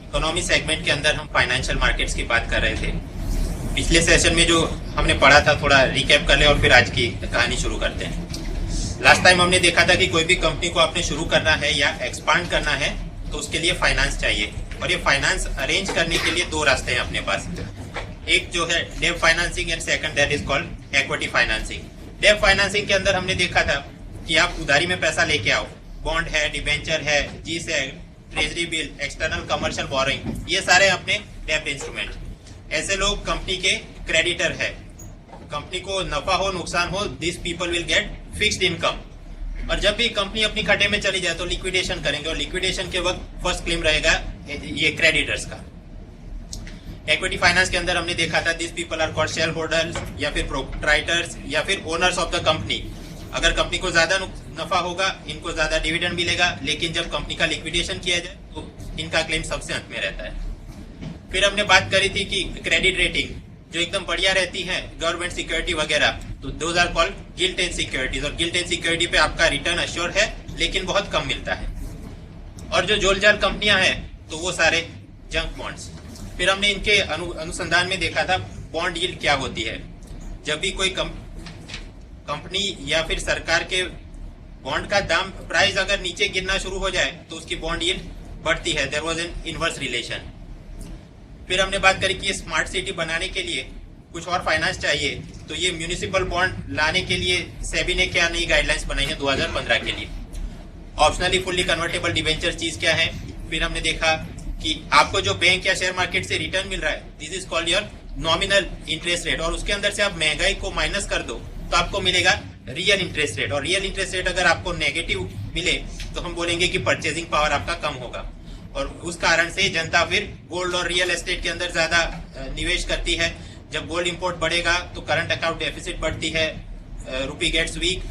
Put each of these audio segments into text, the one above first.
Economy segment के अंदर हम फाइनेंशियल मार्केट्स की बात कर रहे थे। पिछले सेशन में जो हमने पढ़ा था थोड़ा रिकैप कर ले और फिर आज की कहानी शुरू करते हैं। लास्ट टाइम हमने देखा था कि कोई भी कंपनी को आपने शुरू करना है या एक्सपांड करना है तो उसके लिए फाइनेंस चाहिए, और ये फाइनेंस अरेंज करने के लिए दो रास्ते हैं अपने पास। एक जो है डेब्ट financing and second that is called equity financing. डेब्ट फाइनेंसिंग के अंदर हमने देखा था कि आप उधारी में पैसा लेके आओ, बॉन्ड है, डिबेंचर है, G sec, treasury bill, external commercial borrowing, ये सारे अपने डेब्ट इंस्ट्रूमेंट। ऐसे लोग कंपनी के क्रेडिटर है। कंपनी को नफा हो नुकसान हो, this people will get fixed income, और जब भी कंपनी अपनी खड्डे में चली जाए तो लिक्विडेशन करेंगे, और लिक्विडेशन के वक्त फर्स्ट क्लेम रहेगा ये क्रेडिटर्स का। इक्विटी फाइनेंस के अंदर हमने देखा था this people are called shareholders या फिर प्रोप्राइटर्स या फिर ओनर्स ऑफ द कंपनी। अगर कंपनी को ज्यादा नफा होगा इनको ज्यादा डिविडेंड मिलेगा, लेकिन जब कंपनी का लिक्विडेशन किया जाए तो इनका क्लेम सबसे अंत में रहता है। फिर हमने बात करी थी कि क्रेडिट रेटिंग जो एकदम बढ़िया रहती है, गवर्नमेंट सिक्योरिटी वगैरह, तो those are called gilt and securities, और गिल्ट एंड सिक्योरिटी पे आपका रिटर्न अश्योर है लेकिन बहुत कम मिलता है। और जो जोलजाल कंपनियां हैं तो वो सारे जंक बॉन्ड्स। फिर हमने इनके अनुसंधान में देखा था बॉन्ड यील्ड क्या होती है। जब भी कोई कंपनी या फिर सरकार के बॉन्ड का दाम प्राइस अगर नीचे गिरना शुरू हो जाए तो उसकी बॉन्ड यील्ड बढ़ती है। There was an inverse relation. फिर हमने बात करी कि ये स्मार्ट सिटी बनाने के लिए कुछ और फाइनेंस चाहिए, तो ये म्यूनिसिपल बॉन्ड लाने के लिए सेबी ने क्या नई गाइडलाइंस बनाई है 2015 के लिए। ऑप्शनली फुल्ली कन्वर्टेबल डिबेंचर चीज क्या है। फिर हमने देखा कि आपको जो बैंक या शेयर मार्केट से रिटर्न मिल रहा है this is called your nominal interest rate, और उसके अंदर से आप महंगाई को माइनस कर दो तो आपको मिलेगा रियल इंटरेस्ट रेट। और रियल इंटरेस्ट रेट अगर आपको नेगेटिव मिले तो हम बोलेंगे कि परचेजिंग पावर आपका कम होगा, और उस कारण से जनता फिर गोल्ड और रियल एस्टेट के अंदर ज्यादा निवेश करती है। जब गोल्ड इंपोर्ट बढ़ेगा तो करंट अकाउंट डेफिसिट बढ़ती है, रुपी गेट्स वीक,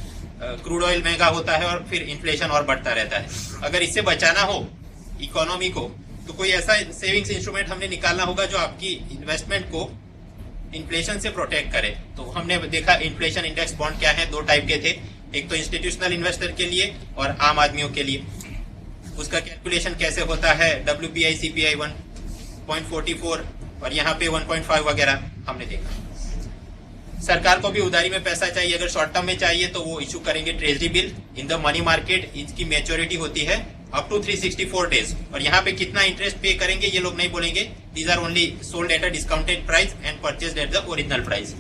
क्रूड ऑयल महंगा होता है और फिर इन्फ्लेशन और बढ़ता रहता है। अगर इससे बचाना हो इकोनॉमी को तो कोई ऐसा सेविंग्स इंस्ट्रूमेंट हमने निकालना होगा जो आपकी इन्वेस्टमेंट को इन्फ्लेशन से प्रोटेक्ट करे। तो हमने देखा इन्फ्लेशन इंडेक्स बॉन्ड क्या है, दो टाइप के थे, एक तो इंस्टीट्यूशनल इन्वेस्टर के लिए और आम आदमियों के लिए। उसका कैलकुलेशन कैसे होता है, WPI CPI 1.44 और यहाँ पे 1.5 वगैरह हमने देखा। सरकार को भी उधारी में पैसा चाहिए, अगर शॉर्ट टर्म में चाहिए तो वो इशू करेंगे treasury bill in the money market. इसकी मैच्योरिटी होती है अप टू 364 डेज, और यहाँ पे कितना इंटरेस्ट पे करेंगे ये लोग नहीं बोलेंगे। These are only sold at a discounted price and purchased at the original price.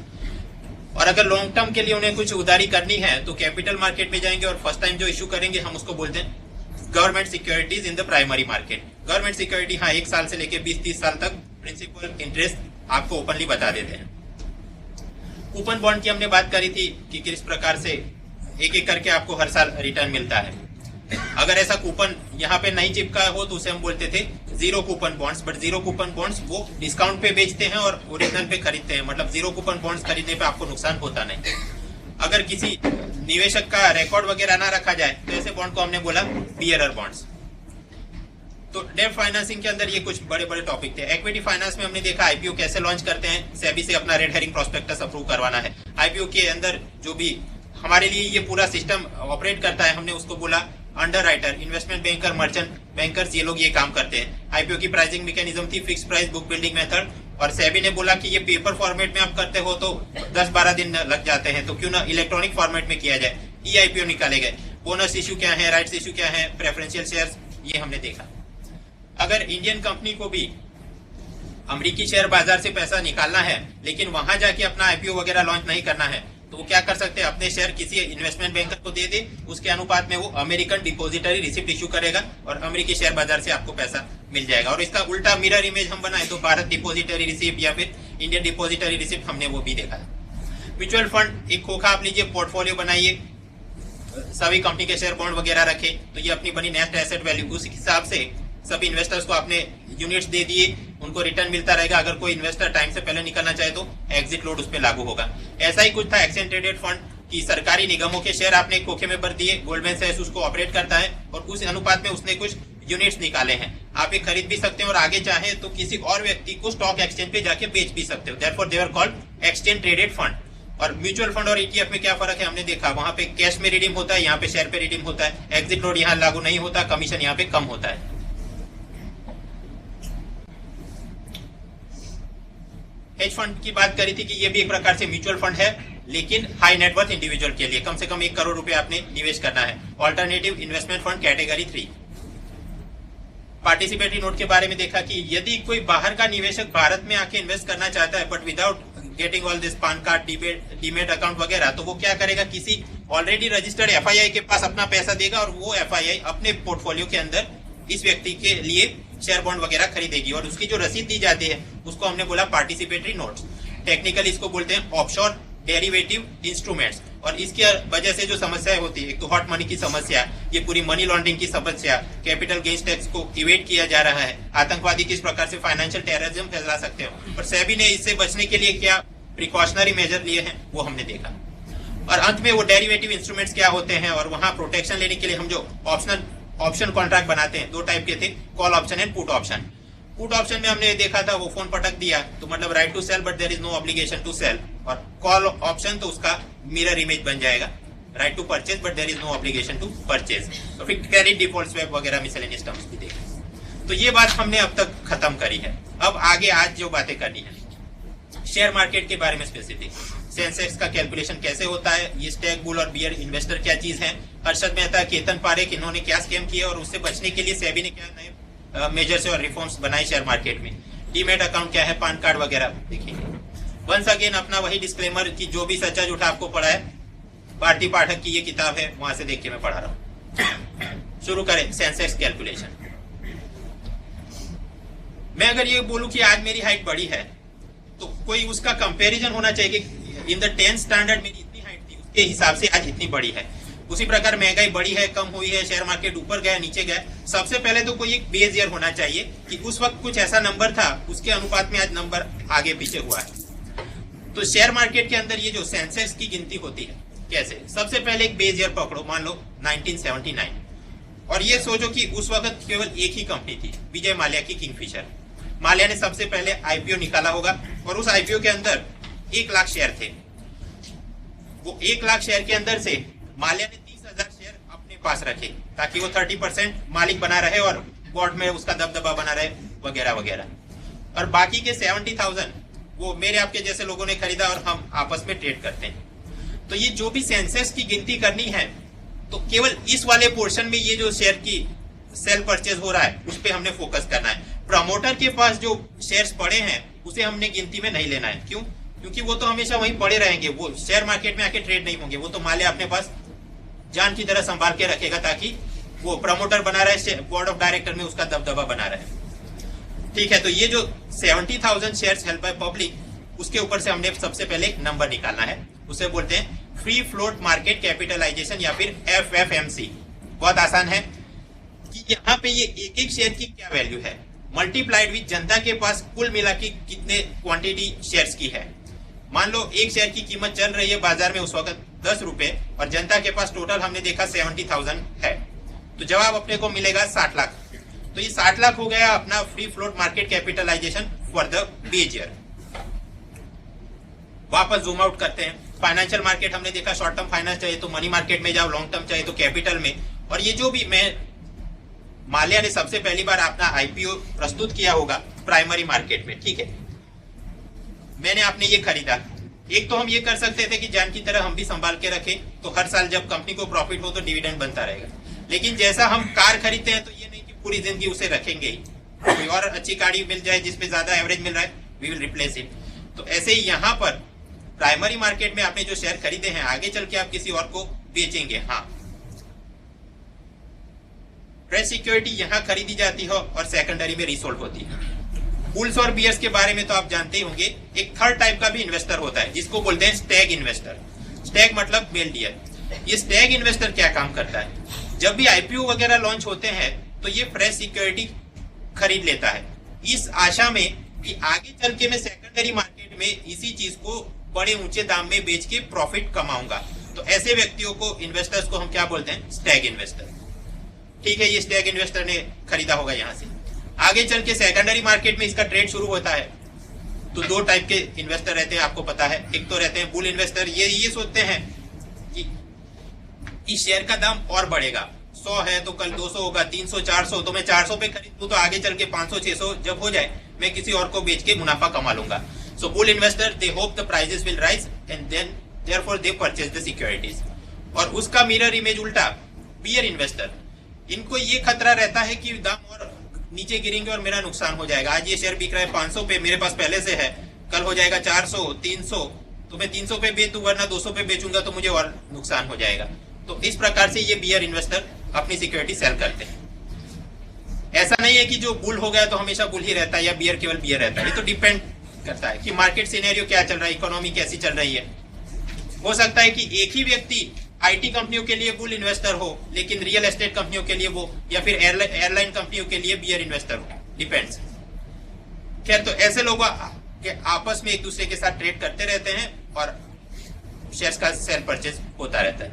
और अगर लॉन्ग टर्म के लिए उन्हें कुछ उधारी करनी है तो कैपिटल मार्केट में जाएंगे, और फर्स्ट टाइम जो इशू करेंगे हम उसको बोलते हैं government securities in the primary market. Government security हाँ 1 साल से लेकर 20-30 साल तक प्रिंसिपल इंटरेस्ट आपको ओपनली बता देते हैं। कूपन बॉन्ड की हमने बात करी थी कि किस प्रकार से एक एक करके आपको हर साल रिटर्न मिलता है। अगर ऐसा कूपन यहाँ पे नहीं चिपका हो तो उसे हम बोलते थे zero coupon bonds. But zero coupon bonds वो डिस्काउंट पे बेचते हैं और ओरिजिनल पे खरीदते हैं, मतलब जीरो कूपन बॉन्ड्स खरीदने पे आपको नुकसान होता नहीं। अगर किसी निवेशक का रिकॉर्ड वगैरह ना रखा जाए तो ऐसे बॉन्ड को हमने बोला बियरर बॉन्ड्स। तो डेब्ट फाइनेंसिंग के अंदर ये कुछ बड़े बड़े टॉपिक थे। इक्विटी फाइनेंस में हमने देखा आईपीओ कैसे लॉन्च करते हैं, सेबी से अपना रेड हेरिंग प्रोस्पेक्टस अप्रूव करवाना है। आईपीओ के अंदर जो भी हमारे लिए ये पूरा सिस्टम ऑपरेट करता है हमने उसको बोला underwriter, investment banker, merchant bankers, ये लोग ये काम करते हैं। आईपीओ की प्राइसिंग मैकेनिज्म थी fix price book building method, और सेबी ने बोला कि ये पेपर फॉर्मेट में आप करते हो तो 10-12 दिन लग जाते हैं, तो क्यों ना इलेक्ट्रॉनिक फॉर्मेट में किया जाए। ई आईपीओ निकाले गए। बोनस इश्यू क्या है, राइट्स इश्यू क्या है, प्रेफरेंशियल शेयर्स, ये हमने देखा। अगर इंडियन कंपनी को भी अमेरिकी शेयर बाजार से पैसा निकालना है लेकिन वहां जाके अपना आईपीओ वगैरह लॉन्च नहीं करना है तो वो क्या कर सकते हैं, अपने शेयर किसी इन्वेस्टमेंट बैंकर को दे दे, उसके अनुपात में वो अमेरिकन डिपोजिटरी रिसिप्ट इशू करेगा और अमेरिकी शेयर बाजार से आपको पैसा मिल जाएगा। और इसका उल्टा मिरर इमेज हम बनाए तो भारत डिपोजिटरी रिसिप्ट या फिर इंडियन डिपोजिटरी रिसिप्ट, हमने वो भी देखा है। म्यूचुअल फंड एक खोखा आप लीजिए, पोर्टफोलियो बनाइए, सभी कंपनी के शेयर बॉन्ड वगैरह रखे तो ये अपनी बनी नेट एसेट वैल्यू, उस हिसाब से सभी इन्वेस्टर्स को आपने यूनिट्स दे दिए, उनको रिटर्न मिलता रहेगा। अगर कोई इन्वेस्टर टाइम से पहले निकलना चाहे तो एग्जिट लोड उस पर लागू होगा। ऐसा ही कुछ था एक्सचेंज ट्रेडेड फंड की सरकारी निगमों के शेयर आपने एक खोखे में भर दिए, गोल्डमैन सैक्स उसको ऑपरेट करता है और उस अनुपात में उसने कुछ यूनिट्स निकाले हैं, आप ये खरीद भी सकते हैं और आगे चाहे तो किसी और व्यक्ति को स्टॉक एक्सचेंज पे जाके बेच भी सकते हो। Therefore they are called exchange traded fund. और म्यूचुअल फंड और ईटीएफ में क्या फर्क है हमने देखा, वहां पे कैश में रिडीम होता है, यहाँ पे शेयर पे रिडीम होता है। एग्जिट लोड यहाँ लागू नहीं होता, कमीशन यहाँ पे कम होता है। हेज फंड की बात करी थी कि ये भी एक प्रकार से म्यूचुअल फंड है, लेकिन हाई नेटवर्थ इंडिविजुअल के लिए कम से कम 1 करोड़ रुपए आपने निवेश करना है। Alternative investment fund category 3। Participatory note के बारे में देखा कि यदि कोई बाहर का निवेशक भारत में आके इन्वेस्ट करना चाहता है but without getting all this PAN card, demat account वगैरह, तो वो क्या करेगा, किसी ऑलरेडी रजिस्टर्ड एफआईआई के पास अपना पैसा देगा और वो एफआईआई अपने पोर्टफोलियो के अंदर इस व्यक्ति के लिए शेयर बॉन्ड वगैरह खरीदेगी और उसकी जो रसीद दी जाती है उसको हमने बोला पार्टिसिपेटरी नोट्स। टेक्निकली इसको बोलते हैं ऑफशोर डेरिवेटिव इंस्ट्रूमेंट्स। और इसकी वजह से जो समस्याएं होती है, एक तो हॉट मनी की समस्या, ये पूरी मनी लॉन्ड्रिंग की समस्या, कैपिटल गेन्स टैक्स को इवेट किया जा रहा है, आतंकवादी किस प्रकार से फाइनेंशियल टेररिज्म फैला सकते हो, और सेबी ने इससे बचने के लिए क्या प्रिकॉशनरी मेजर लिए हैं वो हमने देखा। और अंत में वो डेरिवेटिव इंस्ट्रूमेंट्स क्या होते हैं और वहां प्रोटेक्शन लेने के लिए हम जो ऑप्शन कॉन्ट्रैक्ट बनाते हैं, 2 टाइप के थे, call option and put option. Put option में हमने देखा था वो फोन पटक दिया तो मतलब right to sell but there is no obligation to sell, और कॉल ऑप्शन तो उसका मिरर इमेज बन जाएगा, right to purchase but there is no obligation to purchase. तो फिर क्रेडिट डिफॉल्ट स्वैप वगैरह मिसलेनियस टर्म्स भी देखे। तो ये बात हमने अब तक खत्म करी है। अब आगे आज जो बातें करनी है शेयर मार्केट के बारे में, स्पेसिफिक सेंसेक्स का कैलकुलेशन कैसे होता है, ये स्टैक बुल और बियर इन्वेस्टर क्या चीज है, हर्षद मेहता, केतन पारेख, इन्होंने क्या स्कैम किया और उससे बचने के लिए सेबी ने क्या नए मेजर्स और रिफॉर्म्स बनाए शेयर मार्केट में, डीमेट अकाउंट क्या है, पान कार्ड वगैरह देखेंगे। वंस अगेन अपना वही डिस्क्लेमर कि जो भी सच्चा झूठा आपको पढ़ा है, भारती पाठक की ये किताब है वहां से देख के मैं पढ़ा रहा हूँ। शुरू करें सेंसेक्स कैलकुलेशन। मैं अगर ये बोलूं कि आज मेरी हाइट बड़ी है तो कोई उसका कंपैरिजन होना चाहिए कि इन द 10th स्टैंडर्ड मेरी इतनी हाइट थी, उसके हिसाब से आज इतनी बड़ी है। उसी प्रकार महंगाई बढ़ी है, कम हुई है, शेयर मार्केट ऊपर गया, नीचे गया, सबसे पहले तो कोई एक बेस ईयर होना चाहिए कि उस वक्त कुछ ऐसा नंबर था, उसके अनुपात में आज नंबर आगे पीछे हुआ है। तो शेयर मार्केट के अंदर ये जो सेंसेक्स की गिनती होती है कैसे, सबसे पहले एक बेस ईयर पकड़ो, मान लो 1979, और ये सोचो कि उस वक्त केवल एक ही कंपनी थी, विजय माल्या की किंगफिशर। माल्या ने सबसे पहले आईपीओ निकाला होगा और उस आईपीओ के अंदर 1 लाख शेयर थे। वो 1 लाख शेयर के अंदर से माल्या ने 30,000 शेयर अपने पास रखे ताकि वो 30% मालिक बना रहे और बोर्ड में उसका दबदबा बना रहे वगैरह वगैरह। और बाकी के 70,000 वो मेरे आपके जैसे लोगों ने खरीदा और हम आपस में ट्रेड करते हैं। तो ये जो भी सेंसेक्स की गिनती करनी है तो केवल इस वाले पोर्शन में ये जो शेयर की सेल परचेज हो रहा है उस पर हमने फोकस करना है। प्रमोटर के पास जो शेयर्स पड़े हैं उसे हमने गिनती में नहीं लेना है। क्यों? क्योंकि वो तो हमेशा वहीं पड़े रहेंगे, वो शेयर मार्केट में आके ट्रेड नहीं होंगे, वो तो माल्या अपने पास जान की तरह संभाल के रखेगा ताकि वो प्रमोटर बना रहे, बोर्ड ऑफ डायरेक्टर में उसका दबदबा बना रहे। ठीक है, तो ये जो 70,000 शेयर्स हेल्ड बाय पब्लिक, उसके ऊपर से हमने सबसे पहले एक नंबर निकालना है, उसे बोलते हैं फ्री फ्लोट मार्केट कैपिटलाइजेशन या फिर FFMC। बहुत आसान है कि यहाँ पे ये एक एक शेयर की क्या वैल्यू है मल्टीप्लाइड विद जनता के पास कुल मिला के कितने क्वांटिटी शेयर्स की है। मान लो एक शेयर की कीमत चल रही है बाजार में उस वक्त 10 रुपए और जनता के पास टोटल हमने देखा 70,000 है, तो जवाब अपने को मिलेगा 60 लाख। तो ये 60 लाख हो गया अपना free float market capitalization for the base year. वापस जूम आउट करते हैं। फाइनेंशियल मार्केट हमने देखा, शॉर्ट टर्म फाइनेंस चाहिए तो मनी मार्केट में जाओ, लॉन्ग टर्म चाहिए तो कैपिटल में। और ये जो भी मैं माल्या ने सबसे पहली बार अपना आईपीओ प्रस्तुत किया होगा प्राइमरी मार्केट में, ठीक है, मैंने आपने ये खरीदा। एक तो हम ये कर सकते थे कि जान की तरह हम भी संभाल के रखें तो हर साल जब कंपनी को प्रॉफिट हो तो डिविडेंड बनता रहेगा। लेकिन जैसा हम कार खरीदते हैं तो ये नहीं कि पूरी जिंदगी उसे रखेंगे ही, कोई और अच्छी गाड़ी मिल जाए जिसमें ज्यादा एवरेज मिल रहा है, वी विल रिप्लेस इट। तो ऐसे ही यहाँ पर प्राइमरी मार्केट में आपने जो शेयर खरीदे हैं आगे चल के आप किसी और को बेचेंगे। हाँ, ट्रेड सिक्योरिटी यहाँ खरीदी जाती है और सेकेंडरी में रीसोल्ड होती है। बुल्स और बियर्स के बारे में तो आप जानते ही होंगे। एक थर्ड टाइप का भी इन्वेस्टर होता है जिसको बोलते हैं स्टैग इन्वेस्टर। स्टैग मतलब मेल डियर। ये स्टैग इन्वेस्टर क्या काम करता है, जब भी आईपीओ वगैरह लॉन्च होते हैं तो ये फ्रेश सिक्योरिटी खरीद लेता है इस आशा में कि आगे चल के मैं सेकेंडरी मार्केट में इसी चीज को बड़े ऊंचे दाम में बेच के प्रॉफिट कमाऊंगा। तो ऐसे व्यक्तियों को, इन्वेस्टर्स को हम क्या बोलते हैं, स्टैग इन्वेस्टर। ठीक है, ये स्टैग इन्वेस्टर ने खरीदा होगा यहाँ से। आगे चल के सेकेंडरी मार्केट में इसका ट्रेड शुरू होता है तो 2 टाइप के इन्वेस्टर रहते हैं, आपको पता है। एक तो रहते हैं बुल इन्वेस्टर, ये सोचते हैं कि इस शेयर का दाम और बढ़ेगा, 100 है तो कल 200 होगा, 300 400, तो मैं 400 पे खरीदूं तो आगे चल के 500 600 जब हो जाए मैं किसी और को बेच के मुनाफा कमा लूंगा। So bull investor, they hope the prices will rise and then therefore they purchase the securities. और उसका मिरर इमेज उल्टा बियर इन्वेस्टर, इनको ये खतरा रहता है कि दाम और नीचे गिरेंगे और मेरा नुकसान हो जाएगा। आज ये शेयर बिक रहा है 500 पे, मेरे पास पहले से है, कल हो जाएगा 400, 300, तो मैं 300 पे बेच दूं वरना 200 पे बेचूंगा तो मुझे और नुकसान हो जाएगा। तो इस प्रकार से ये बियर इन्वेस्टर अपनी सिक्योरिटी सेल करते हैं। ऐसा नहीं है कि जो बुल हो गया तो हमेशा बुल ही रहता है या बियर केवल बियर रहता है। ये तो डिपेंड करता है कि मार्केट सिनेरियो क्या चल रहा है, इकोनॉमी कैसी चल रही है। हो सकता है कि एक ही व्यक्ति आईटी कंपनियों के लिए बुल इन्वेस्टर हो लेकिन रियल एस्टेट कंपनियों के लिए वो, या फिर एयरलाइन कंपनियों के लिए बियर इन्वेस्टर हो, डिपेंड्स। खैर, तो ऐसे लोग आपस में एक दूसरे के साथ ट्रेड करते रहते हैं और शेयर्स का सेल परचेज होता रहता है।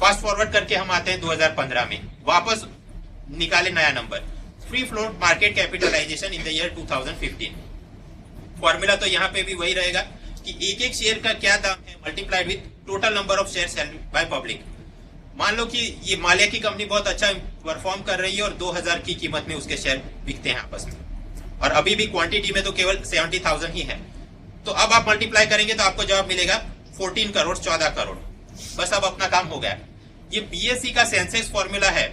फास्ट फॉरवर्ड करके हम आते हैं 2015 में, वापस निकाले नया number, free float market capitalization in the year 2015। Formula तो यहाँ पे भी वही रहेगा कि एक एक शेयर का क्या दाम है multiplied with total number of share sailed by public. मान लो कि ये माल्या की कंपनी बहुत अच्छा परफॉर्म कर रही है और 2000 की कीमत में उसके शेयर बिकते हैं आपस में, और अभी भी क्वांटिटी में तो केवल 70,000 ही है। तो अब आप मल्टीप्लाई करेंगे तो आपको जवाब मिलेगा 14 करोड़, 14 करोड़। बस अब अपना काम हो गया। ये बीएसई का सेंसेक्स फॉर्मूला है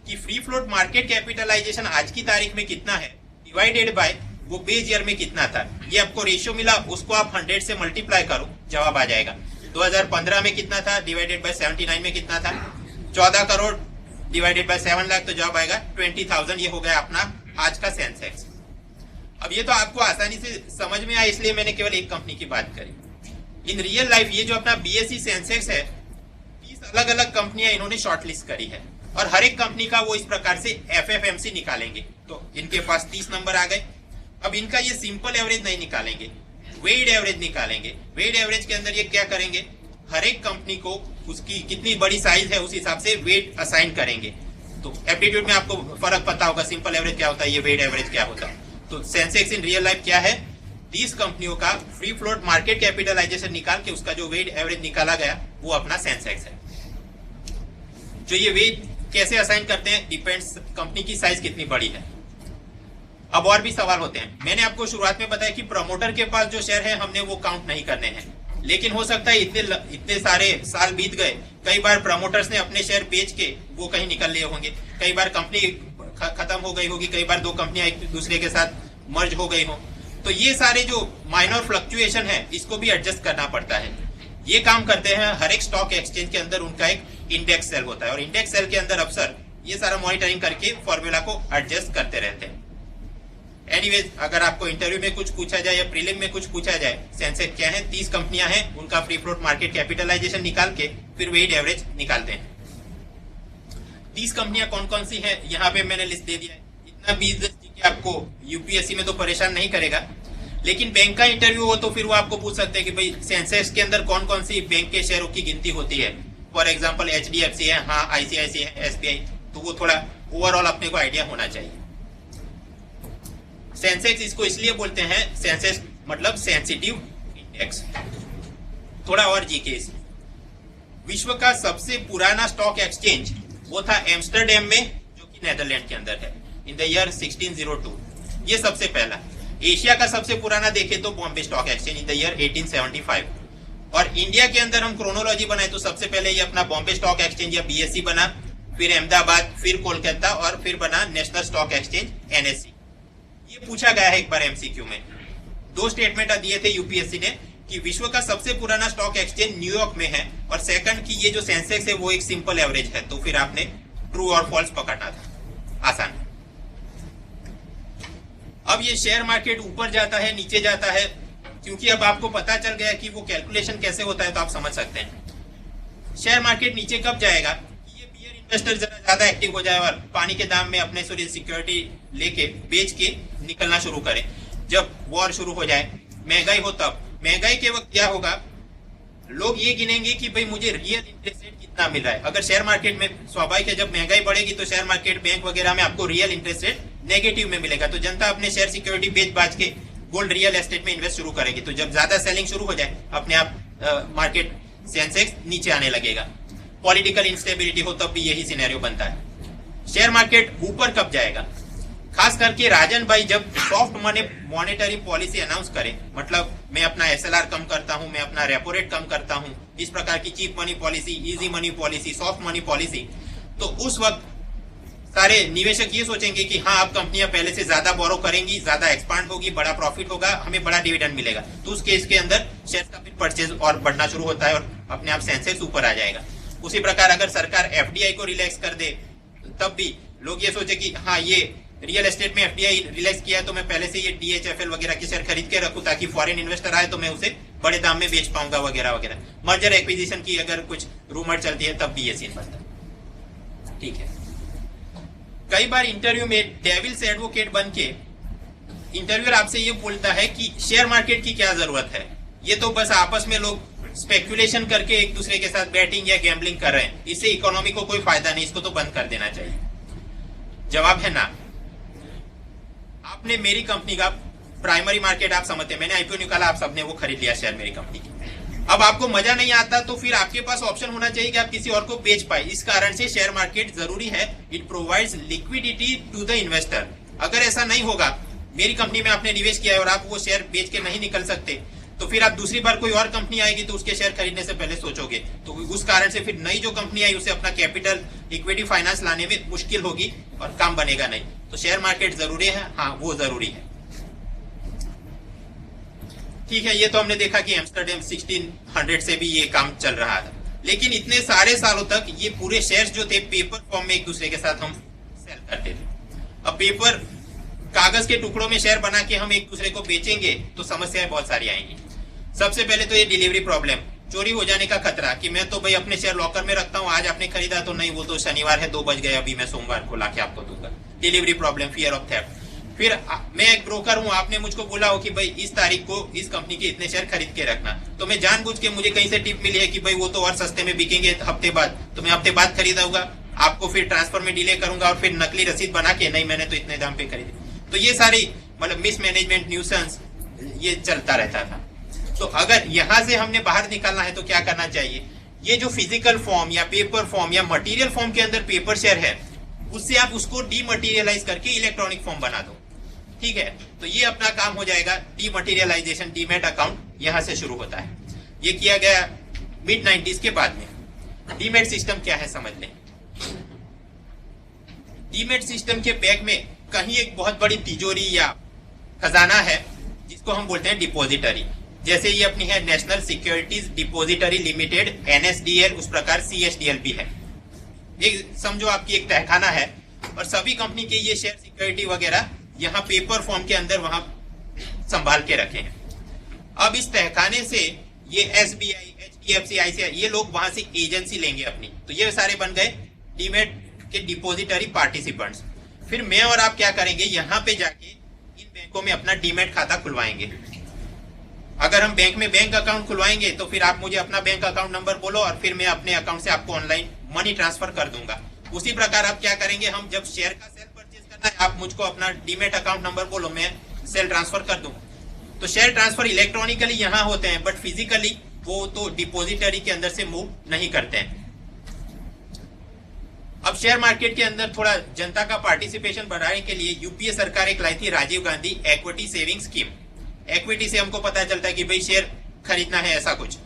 कि फ्री फ्लोट मार्केट कैपिटलाइजेशन आज की तारीख में कितना है डिवाइडेड बाय वो बेस ईयर में कितना था। ये आपको रेशियो मिला, उसको आप 100 से मल्टीप्लाई करो, जवाब आ जाएगा। 2015 में कितना था डिवाइडेड बाय 79 में कितना था, 14 करोड़ डिवाइडेड बाय 7 लाख, तो जवाब आएगा 20,000। ये हो गया अपना आज का सेंसेक्स। अब ये तो आपको आसानी से समझ में आया, इसलिए मैंने केवल एक कंपनी की बात करी। इन रियल लाइफ ये जो अपना बीएसई सेंसेक्स है, 30 अलग अलग कंपनियां इन्होंने शॉर्टलिस्ट करी है और हर एक कंपनी का वो इस प्रकार से एफएफएमसी निकालेंगे। तो इनके पास 30 नंबर आ गए। अब इनका ये सिंपल एवरेज नहीं निकालेंगे, वेट एवरेज निकालेंगे। वेट एवरेज के अंदर ये क्या करेंगे, हर एक कंपनी को उसकी कितनी बड़ी साइज है उस हिसाब से वेट असाइन करेंगे। तो एप्टीट्यूड में आपको फर्क पता होगा, सिंपल एवरेज क्या होता है, ये वेट एवरेज क्या होता है। तो सेंसेक्स इन रियल लाइफ क्या है, 30 कंपनियों का फ्री फ्लोट मार्केट कैपिटलाइजेशन निकाल के उसका जो वेट एवरेज निकाला गया वो अपना सेंसेक्स है। जो ये वेट कैसे असाइन करते हैं, डिपेंड्स कंपनी की साइज कितनी बड़ी है। अब और भी सवाल होते हैं। मैंने आपको शुरुआत में बताया कि प्रमोटर के पास जो शेयर है हमने वो काउंट नहीं करने हैं, लेकिन हो सकता है इतने सारे साल बीत गए, कई बार प्रमोटर्स ने अपने शेयर बेच के वो कहीं निकल लिए होंगे, कई बार कंपनी खत्म हो गई होगी, कई बार दो कंपनियां एक दूसरे के साथ मर्ज हो गई हो। तो ये सारे जो माइनर फ्लक्चुएशन है इसको भी एडजस्ट करना पड़ता है। ये काम करते हैं हर एक स्टॉक एक्सचेंज के अंदर, उनका एक इंडेक्स सेल होता है और इंडेक्स सेल के अंदर अफसर ये सारा मॉनिटरिंग करके फॉर्मूला को एडजस्ट करते रहते हैं। एनीवेज, अगर आपको इंटरव्यू में कुछ पूछा जाए या प्रीलिम में कुछ पूछा जाए, सेंसेक्स क्या है, 30 कंपनियां हैं, उनका फ्री फ्लोट मार्केट कैपिटलाइजेशन निकाल के फिर वेट एवरेज निकालते हैं। 30 कंपनियां कौन कौन सी हैं यहाँ पे मैंने लिस्ट दे दिया है। इतना बिजनेस कि आपको यूपीएससी में तो परेशान नहीं करेगा, लेकिन बैंक का इंटरव्यू हो तो फिर वो आपको पूछ सकते हैं कि भाई सेंसेक्स के अंदर कौन कौन सी बैंक के शेयरों की गिनती होती है। फॉर एग्जाम्पल एचडीएफसी है, हाँ आईसीआईसी है, एसबीआई, तो वो थोड़ा ओवरऑल अपने को आइडिया होना चाहिए। सेंसेक्स इसको इसलिए बोलते हैं, सेंसेक्स मतलब सेंसिटिव इंडेक्स। थोड़ा और जीके इसमें, विश्व का सबसे पुराना स्टॉक एक्सचेंज वो था एम्स्टरडेम में, जो कि नेदरलैंड के अंदर है, इन द ईयर 1602। ये सबसे पहला। एशिया का सबसे पुराना देखे तो Bombay stock exchange in the year 1875। और इंडिया के अंदर हम क्रोनोलॉजी बनाए तो सबसे पहले ये अपना बॉम्बे स्टॉक एक्सचेंज या बीएससी बना, फिर अहमदाबाद, फिर कोलकाता और फिर बना नेशनल स्टॉक एक्सचेंज एनएससी। ये पूछा गया है एक बार एमसीक्यू में। 2 स्टेटमेंट दिए थे यूपीएससी ने कि विश्व का सबसे पुराना स्टॉक एक्सचेंज न्यूयॉर्क में है, और सेकंड कि ये जो सेंसेक्स है वो एक सिंपल एवरेज है। तो फिर आपने ट्रू और फॉल्स पकड़ना था, आसान। अब ये शेयर मार्केट ऊपर जाता है नीचे जाता है, क्योंकि अब आपको पता चल गया कि वो कैलकुलेशन कैसे होता है, तो आप समझ सकते हैं। शेयर मार्केट नीचे कब जाएगा, ये बियर इन्वेस्टर जरा ज्यादा एक्टिव हो जाए और पानी के दाम में अपने सिक्योरिटी लेके बेच के निकलना शुरू करें। जब वॉर शुरू हो जाए, महंगाई हो, तब महंगाई के वक्त क्या होगा, लोग ये गिनेंगे कि भाई मुझे रियल इंटरेस्ट रेट कितना मिल रहा है। अगर शेयर मार्केट में स्वाभाविक है, जब महंगाई बढ़ेगी तो शेयर मार्केट, बैंक वगैरह में आपको रियल इंटरेस्ट रेट नेगेटिव में मिलेगा, तो जनता अपने शेयर सिक्योरिटी बेच बाच के गोल्ड रियल एस्टेट में इन्वेस्ट शुरू करेगी। तो जब ज्यादा सेलिंग शुरू हो जाए, अपने आप मार्केट सेंसेक्स नीचे आने लगेगा। पॉलिटिकल इंस्टेबिलिटी हो तब भी यही सिनेरियो बनता है। शेयर मार्केट ऊपर कब जाएगा, खास करके राजन भाई जब soft money monetary policy announce करें, मतलब मैं अपना एसएलआर कम करता हूं, मैं अपना रेपो रेट कम करता हूं, इस प्रकार की cheap money policy, easy money policy, soft money policy, तो उस वक्त सारे निवेशक ये सोचेंगे कि हाँ अब कंपनियां पहले से ज्यादा बोरो करेंगी, ज्यादा एक्सपांड होगी, बड़ा प्रॉफिट होगा, हमें बड़ा डिविडेंड मिलेगा। तो उस केस के अंदर शेयर का फिर परचेज और बढ़ना शुरू होता है और अपने आप सेंसेक्स ऊपर आ जाएगा। उसी प्रकार अगर सरकार एफडीआई को रिलैक्स कर दे तब भी लोग ये सोचे कि हाँ ये रियल एस्टेट में एफडीआई रिलैक्स किया है तो मैं पहले से ये डीएचएफएल वगैरह के शेयर खरीद के रखूं ताकि फॉरेन इन्वेस्टर आए तो मैं उसे बड़े दाम में बेच पाऊंगा वगैरह वगैरह। मर्जर एक्विजिशन की अगर कुछ रूमर चलती है तब भी ये सीन बनता है। ठीक है, कई बार इंटरव्यू में डेविल्स एडवोकेट बन के इंटरव्यूअर आपसे ये बोलता है कि शेयर मार्केट की क्या जरूरत है, ये तो बस आपस में लोग स्पेकुलेशन करके एक दूसरे के साथ बैटिंग या गैम्बलिंग कर रहे हैं, इससे इकोनॉमी को कोई फायदा नहीं, इसको तो बंद कर देना चाहिए। जवाब है ना। आपने मेरी कंपनी का प्राइमरी मार्केट आप समझते हैं, मैंने आईपीओ निकाला, आप सबने वो खरीद लिया शेयर मेरी कंपनी की। अब आपको मजा नहीं आता तो फिर आपके पास ऑप्शन होना चाहिए कि आप किसी और को बेच पाए। इस कारण से शेयर मार्केट जरूरी है, it provides liquidity to the investor. अगर ऐसा नहीं होगा, मेरी कंपनी में आपने निवेश किया है और आप वो शेयर बेच के नहीं निकल सकते, तो फिर आप दूसरी बार कोई और कंपनी आएगी तो उसके शेयर खरीदने से पहले सोचोगे, तो उस कारण से फिर नई जो कंपनी आई उसे अपना कैपिटल इक्विटी फाइनेंस लाने में मुश्किल होगी और काम बनेगा नहीं। तो शेयर मार्केट जरूरी है, हाँ वो जरूरी है। ठीक है, ये तो हमने देखा कि एम्स्टर्डम 1600 से भी ये काम चल रहा था, लेकिन इतने सारे सालों तक ये पूरे शेयर्स जो थे पेपर फॉर्म में एक दूसरे के साथ हम सेल करते थे। अब पेपर कागज के टुकड़ों में शेयर बना के हम एक दूसरे को बेचेंगे तो समस्याएं बहुत सारी आएंगी। सबसे पहले तो ये डिलीवरी प्रॉब्लम, चोरी हो जाने का खतरा कि मैं तो भाई अपने शेयर लॉकर में रखता हूँ, आज आपने खरीदा तो नहीं, वो तो शनिवार है 2 बज गए, अभी मैं सोमवार को लाके आपको दूंगा। Delivery problem, fear of theft. फिर मैं एक ब्रोकर हूं, आपने मुझको बोला हो कि भाई इस तारीख को इस कंपनी के इतने शेयर खरीद के रखना, तो मैं जानबूझ के, मुझे कहीं से टिप मिली है कि भाई वो तो और सस्ते में बिकेंगे हफ्ते बाद, तो मैं हफ्ते बाद खरीदाऊंगा, आपको फिर ट्रांसफर में डिले करूंगा और फिर नकली रसीद बना के नहीं मैंने तो इतने दाम पे खरीदी। तो ये सारी मतलब मिसमैनेजमेंट, न्यूसेंस ये चलता रहता था। तो अगर यहां से हमने बाहर निकालना है तो क्या करना चाहिए, ये जो फिजिकल फॉर्म या पेपर फॉर्म या मटेरियल फॉर्म के अंदर पेपर शेयर है, उससे आप उसको डीमटेरियलाइज करके इलेक्ट्रॉनिक फॉर्म बना दो। ठीक है, तो ये अपना काम हो जाएगा। डीमटेरियलाइजेशन, डीमेट अकाउंट यहां से शुरू होता है। ये किया गया मिड 90s के बाद में। डीमेट सिस्टम क्या है समझ लें। डीमेट सिस्टम के बैक में कहीं एक बहुत बड़ी तिजोरी या खजाना है जिसको हम बोलते हैं डिपोजिटरी। जैसे ये अपनी है national securities depository limited, NSDL, उस प्रकार CSDL भी है। एक समझो आपकी एक तहखाना है और सभी कंपनी के ये शेयर, सिक्योरिटी वगैरह यहाँ पेपर फॉर्म के अंदर वहां संभाल के रखे हैं। अब इस तहखाने से ये SBI, HDFC, ICICI ये लोग वहां से एजेंसी लेंगे अपनी, तो ये सारे बन गए डीमेट के डिपोजिटरी पार्टिसिपेंट्स। फिर मैं और आप क्या करेंगे, यहाँ पे जाके इन बैंकों में अपना डीमेट खाता खुलवाएंगे। अगर हम बैंक में बैंक अकाउंट खुलवाएंगे तो फिर आप मुझे अपना बैंक अकाउंट नंबर बोलो और फिर मैं अपने अकाउंट से आपको ऑनलाइन मनी ट्रांसफर कर दूंगा। उसी प्रकार आप क्या करेंगे, हम जब शेयर का सेल परचेज करना है, आप मुझको अपना डीमेट अकाउंट नंबर बोलो, मैं सेल ट्रांसफर कर दूंगा। तो शेयर ट्रांसफर इलेक्ट्रॉनिकली यहाँ होते हैं, बट फिजिकली वो तो डिपोजिटरी के अंदर से मूव नहीं करते हैं। अब शेयर मार्केट के अंदर थोड़ा जनता का पार्टिसिपेशन बढ़ाने के लिए यूपीए सरकार एक लाई थी Rajiv Gandhi equity saving scheme. Equity से हमको पता चलता है कि भाई शेयर खरीदना है ऐसा कुछ,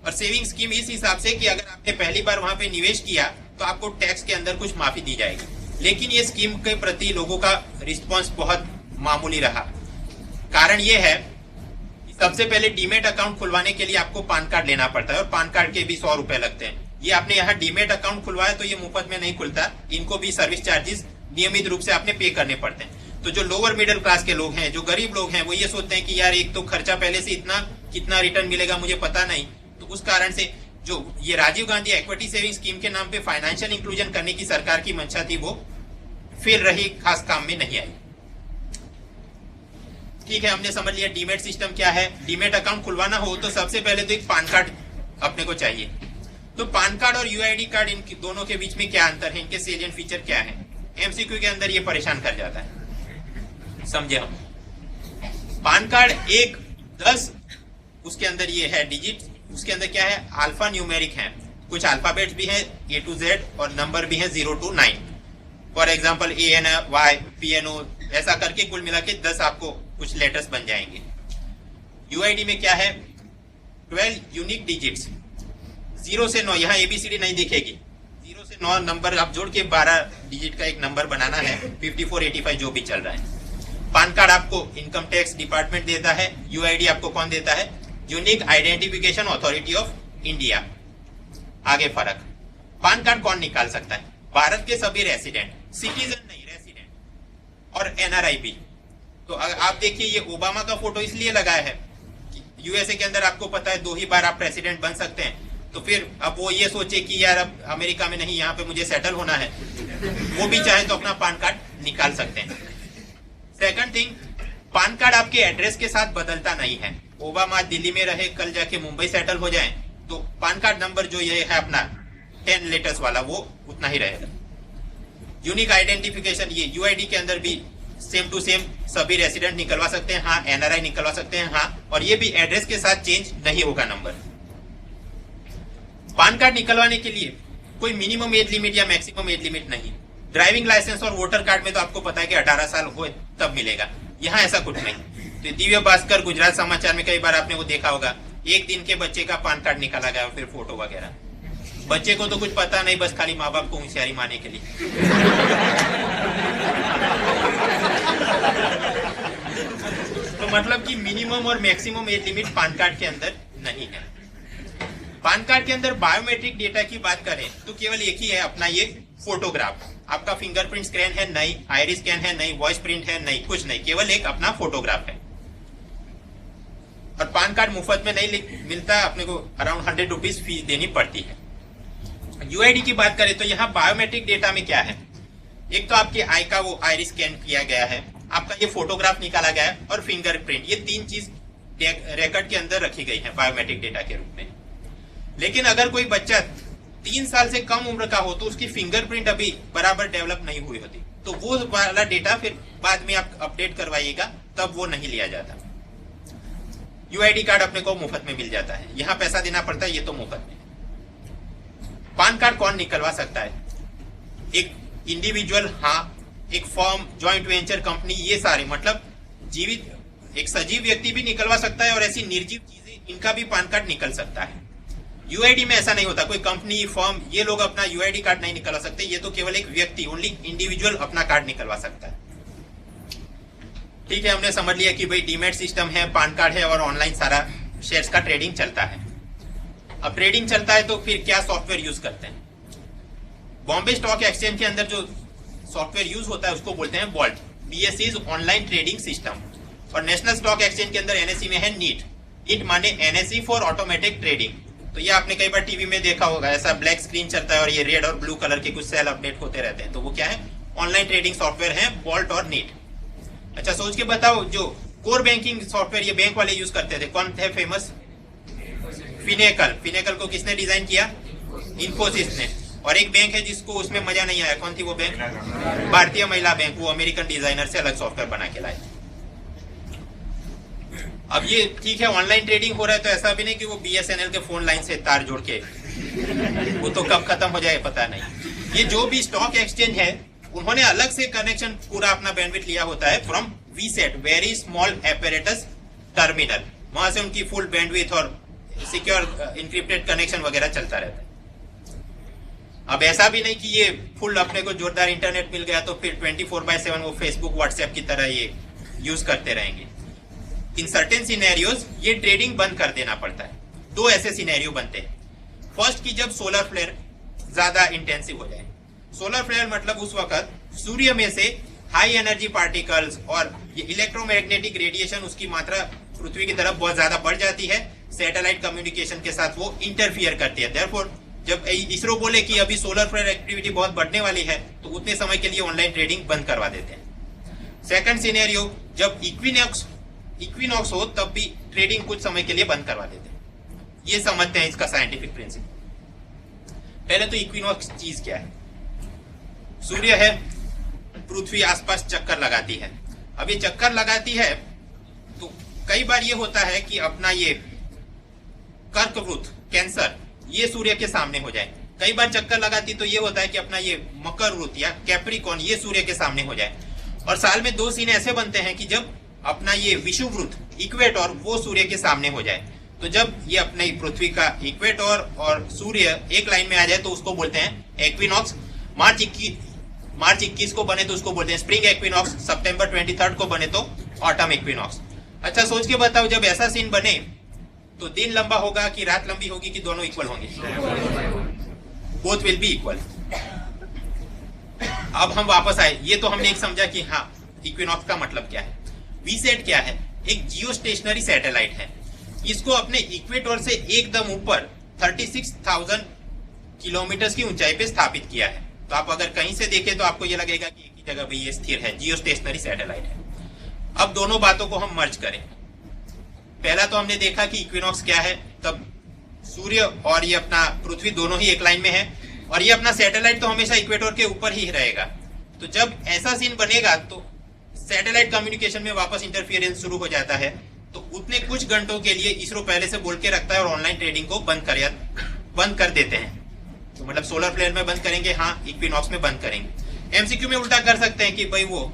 और सेविंग स्कीम इस हिसाब से कि अगर आपने पहली बार वहां पे निवेश किया तो आपको टैक्स के अंदर कुछ माफी दी जाएगी। लेकिन ये स्कीम के प्रति लोगों का रिस्पॉन्स बहुत मामूली रहा। कारण ये है कि सबसे पहले डीमेट अकाउंट खुलवाने के लिए आपको पान कार्ड लेना पड़ता है और पान कार्ड के भी 100 रुपए लगते हैं। ये आपने यहाँ डीमेट अकाउंट खुलवाया तो ये मुफ्त में नहीं खुलता, इनको भी सर्विस चार्जेस नियमित रूप से आपने पे करने पड़ते हैं। तो जो लोअर मिडिल क्लास के लोग हैं, जो गरीब लोग हैं, वो ये सोचते हैं कि यार एक तो खर्चा पहले से इतना, कितना रिटर्न मिलेगा मुझे पता नहीं। तो उस कारण से जो ये Rajiv Gandhi equity saving scheme के नाम पे फाइनेंशियल इंक्लूजन करने की सरकार की मंशा थी, वो फिर रही, खास काम में नहीं आई। ठीक है, हमने समझ लिया डीमेट सिस्टम क्या है। डीमेट अकाउंट खुलवाना हो तो सबसे पहले तो एक पान कार्ड अपने को चाहिए। तो पान कार्ड और यूआईडी कार्ड, इन दोनों के बीच में क्या अंतर है, इनके सेलिएंट फीचर क्या है, एमसीक्यू के अंदर ये परेशान कर जाता है। समझे हम। पान कार्ड 1, 10, उसके अंदर ये है डिजिट, उसके अंदर क्या है, अल्फा न्यूमेरिक है, कुछ अल्फाबेट्स भी है A to Z और नंबर भी है 0 to 9। For example ANY, PNO, ऐसा करके कुल मिला के 10 आपको कुछ लेटर्स बन जाएंगे। यूआईडी में क्या है, 12 यूनिक डिजिट्स, 0 से 9, यहाँ एबीसीडी नहीं दिखेगी, 0 से 9 नंबर आप जोड़ के 12 डिजिट का एक नंबर बनाना है, 5485 जो भी चल रहा है। पान कार्ड आपको इनकम टैक्स डिपार्टमेंट देता है, यूआईडी आपको कौन देता है, unique identification authority of India. आगे फर्क, पान कार्ड कौन निकाल सकता है, भारत के सभी रेसिडेंट, सिटीजन नहीं रेसिडेंट, और एनआरआई भी। तो आप देखिए ये ओबामा का फोटो इसलिए लगाया है, यूएसए के अंदर आपको पता है 2 ही बार आप प्रेसिडेंट बन सकते हैं, तो फिर अब वो ये सोचे कि यार अब अमेरिका में नहीं, यहाँ पे मुझे सेटल होना है, वो भी चाहे तो अपना पान कार्ड निकाल सकते हैं। सेकंड थिंग, पान कार्ड आपके एड्रेस के साथ बदलता नहीं है। ओबामा दिल्ली में रहे, कल जाके मुंबई सेटल हो जाए, तो पान कार्ड नंबर जो ये है अपना 10 लेटर्स वाला, वो उतना ही रहेगा। यूनिक आइडेंटिफिकेशन, ये यूआईडी के अंदर भी सेम टू सेम सभी रेसिडेंट निकलवा सकते हैं, हाँ, एनआरआई निकलवा सकते हैं, हाँ, और ये भी एड्रेस के साथ चेंज नहीं होगा नंबर। पान कार्ड निकलवाने के लिए कोई मिनिमम एज लिमिट या मैक्सिमम एज लिमिट नहीं। ड्राइविंग लाइसेंस और वोटर कार्ड में तो आपको पता है कि 18 साल हो तब मिलेगा, यहाँ ऐसा कुछ नहीं। तो दिव्य भास्कर, गुजरात समाचार में कई बार आपने वो देखा होगा, 1 दिन के बच्चे का पान कार्ड निकाला गया और फिर फोटो वगैरह। बच्चे को तो कुछ पता नहीं, बस खाली माँ बाप को होशियारी मारने के लिए। तो मतलब कि मिनिमम और maximum age limit PAN card के अंदर नहीं है। पान कार्ड के अंदर बायोमेट्रिक डेटा की बात करें तो केवल एक ही है, अपना ये फोटोग्राफ। आपका फिंगरप्रिंट स्कैन है नहीं, आइरिस स्कैन है नहीं, वॉइस प्रिंट है नहीं, कुछ नहीं, केवल एक अपना फोटोग्राफ है। और पान कार्ड मुफ्त में नहीं मिलता, अपने को अराउंड 100 रुपीज फीस देनी पड़ती है। यूआईडी की बात करें तो यहाँ बायोमेट्रिक डेटा में क्या है, एक तो आपके आई का वो आइरिस स्कैन किया गया है, आपका ये फोटोग्राफ निकाला गया है, और फिंगरप्रिंट, ये 3 चीज रिकॉर्ड के अंदर रखी गई है बायोमेट्रिक डेटा के रूप में। लेकिन अगर कोई बच्चा 3 साल से कम उम्र का हो तो उसकी फिंगरप्रिंट अभी बराबर डेवलप नहीं हुई होती, तो वो वाला डेटा फिर बाद में आप अपडेट करवाइएगा, तब वो नहीं लिया जाता। यूआईडी कार्ड अपने को मुफ्त में मिल जाता है, यहाँ पैसा देना पड़ता है, ये तो मुफ्त में। पान कार्ड कौन निकलवा सकता है, एक इंडिविजुअल, हाँ, एक फर्म, जॉइंट वेंचर कंपनी, ये सारे मतलब जीवित एक सजीव व्यक्ति भी निकलवा सकता है, और ऐसी निर्जीव चीजें, इनका भी पान कार्ड निकल सकता है। यूआईडी में ऐसा नहीं होता, कोई कंपनी, फर्म, ये लोग अपना यूआईडी कार्ड नहीं निकलवा सकते, ये तो केवल एक व्यक्ति, ओनली इंडिविजुअल अपना कार्ड निकलवा सकता है। ठीक है, हमने समझ लिया कि भाई डीमैट सिस्टम है, पान कार्ड है, और ऑनलाइन सारा शेयर्स का ट्रेडिंग चलता है। अब ट्रेडिंग चलता है तो फिर क्या सॉफ्टवेयर यूज करते हैं। बॉम्बे स्टॉक एक्सचेंज के अंदर जो सॉफ्टवेयर यूज होता है उसको बोलते हैं BOLT, BSE online trading system. और नेशनल स्टॉक एक्सचेंज के अंदर एनएसई में है नीट, नीट माने एनएसई फॉर ऑटोमेटिक ट्रेडिंग। तो ये आपने कई बार टीवी में देखा होगा, ऐसा ब्लैक स्क्रीन चलता है और ये रेड और ब्लू कलर के कुछ सेल अपडेट होते रहते हैं, तो वो क्या है, ऑनलाइन ट्रेडिंग सॉफ्टवेयर है, वॉल्ट और नीट। अच्छा सोच के बताओ, जो कोर बैंकिंग सॉफ्टवेयर ये बैंक वाले यूज करते थे, कौन थे फेमस, फिनेकल। फिनेकल को किसने डिजाइन किया, इन्फोसिस ने। और एक बैंक है जिसको उसमें मजा नहीं आया, कौन थी वो बैंक, भारतीय महिला बैंक, वो अमेरिकन डिजाइनर से अलग सॉफ्टवेयर बना के लाए। अब ये ठीक है, ऑनलाइन ट्रेडिंग हो रहा है, तो ऐसा भी नहीं कि वो बीएसएनएल के फोन लाइन से तार जोड़ के, वो तो कब खत्म हो जाए पता नहीं। ये जो भी स्टॉक एक्सचेंज है, उन्होंने अलग से कनेक्शन पूरा अपना बैंडविड्थ लिया होता है from VSAT, very small apparatus terminal, वहां से उनकी फुल बैंडविड्थ और सिक्योर इंक्रिप्टेड कनेक्शन वगैरह चलता रहता है। अब ऐसा भी नहीं कि ये फुल अपने को जोरदार इंटरनेट मिल गया तो फिर 24/7 वो फेसबुक, व्हाट्सएप की तरह ये यूज करते रहेंगे। इन सर्टेन सिनेरियोज ये ट्रेडिंग बंद कर देना पड़ता है। 2 ऐसे सिनेरियो बनते हैं। फर्स्ट की जब सोलर फ्लेयर ज्यादा इंटेंसिव हो जाए। सोलर फ्लेयर मतलब उस वक्त सूर्य में से हाई एनर्जी पार्टिकल्स और ये इलेक्ट्रोमैग्नेटिक रेडिएशन, उसकी मात्रा पृथ्वी की तरफ बहुत ज्यादा बढ़ जाती है, सैटेलाइट कम्युनिकेशन के साथ वो इंटरफियर करती है। देयरफॉर जब इसरो बोले कि अभी सोलर फ्लेयर एक्टिविटी बहुत बढ़ने वाली है, तो उतने समय के लिए ऑनलाइन ट्रेडिंग बंद करवा देते हैं। सेकंड सिनेरियो, जब इक्विनॉक्स हो तब भी ट्रेडिंग कुछ समय के लिए बंद करवा देते हैं। ये समझते हैं इसका साइंटिफिक प्रिंसिपल। पहले तो इक्विनॉक्स चीज क्या है। सूर्य है, पृथ्वी आसपास चक्कर लगाती है। अब ये चक्कर लगाती है तो कई बार ये होता है कि अपना ये कर्कवृत्त, कैंसर, ये सूर्य के सामने हो जाए। कई बार चक्कर लगाती तो ये होता है कि अपना ये मकर वृत्त या कैप्रिकॉर्न, ये सूर्य के सामने हो जाए। और साल में 2 सीन ऐसे बनते हैं कि जब अपना ये विषुववृत्त इक्वेटर वो सूर्य के सामने हो जाए, तो जब ये अपने पृथ्वी का इक्वेटर और सूर्य एक लाइन में आ जाए तो उसको बोलते हैं एक्विनॉक्स। मार्च 21 को बने तो उसको बोलते हैं स्प्रिंग एक्विनॉक्स, सितंबर 23 को बने तो ऑटम एक्विनॉक्स। अच्छा सोच के बताओ, जब ऐसा सीन बने तो दिन लंबा होगा कि रात लंबी होगी कि दोनों इक्वल होंगे? Both will be equal. अब हम वापस आए, ये तो हमने एक समझा कि हाँ इक्विनॉक्स का मतलब क्या है। वीसेट क्या है? एक जियो स्टेशनरी सैटेलाइट है। इसको अपने इक्वेटर से एकदम ऊपर 36,000 किलोमीटर की ऊंचाई पे स्थापित किया है। तो आप अगर कहीं से देखें तो आपको ये लगेगा कि एक ही जगह पे ये स्थिर है, जियो स्टेशनरी सैटेलाइट है। अब दोनों बातों को हम मर्ज करें। पहला तो हमने देखा कि इक्विनॉक्स क्या है, तब सूर्य और ये अपना पृथ्वी दोनों ही एक लाइन में है, और ये अपना सैटेलाइट तो हमेशा इक्वेटर के ऊपर ही रहेगा। तो जब ऐसा सीन बनेगा तो सैटेलाइट कम्युनिकेशन में वापस इंटरफियरेंस शुरू हो जाता है। तो उतने कुछ घंटों के लिए इसरो पहले से बोल के रखता है और ऑनलाइन ट्रेडिंग को बंद कर देते हैं। तो मतलब सोलर फ्लेयर में बंद करेंगे, हाँ इक्विनॉक्स में बंद करेंगे। एमसीक्यू में उल्टा कर सकते हैं कि भाई वो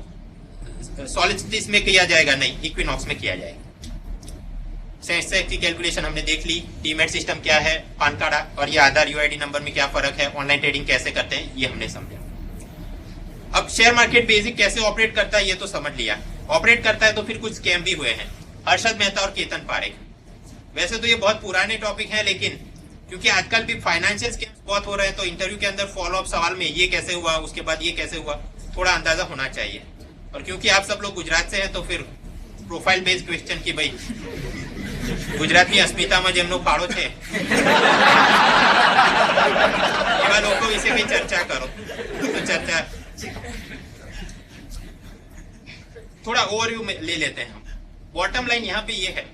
सॉलिस्टिस में किया जाएगा, नहीं इक्विनॉक्स में किया जाएगा। सेंसेक्स की कैलकुलेशन हमने देख ली, डीमेट सिस्टम क्या है, पान कार्ड और ये आधार यूआईडी नंबर में क्या फर्क है, ऑनलाइन ट्रेडिंग कैसे करते हैं ये हमने समझा। अब शेयर मार्केट बेसिक कैसे ऑपरेट करता है ये तो समझ लिया। ऑपरेट करता है तो फिर कुछ स्कैम भी हुए हैं, हर्षद मेहता और केतन पारेख। वैसे तो ये बहुत पुराने टॉपिक है, लेकिन क्योंकि आजकल भी फाइनेंशियल स्कैम्स बहुत हो रहे हैं तो इंटरव्यू के अंदर फॉलो अप सवाल में ये कैसे हुआ, उसके बाद ये कैसे हुआ, थोड़ा अंदाजा होना चाहिए। और क्योंकि आप सब लोग गुजरात से हैं तो फिर प्रोफाइल बेस्ड क्वेश्चन की भाई ગુજરાતની અસ્મિતામાં જેમનો ફાળો છે એવા લોકો વિશે કઈ ચર્ચા કરો તો ચર્ચા थोड़ा ओवरव्यू में ले लेते हैं हम। बॉटम लाइन यहाँ पे ये है,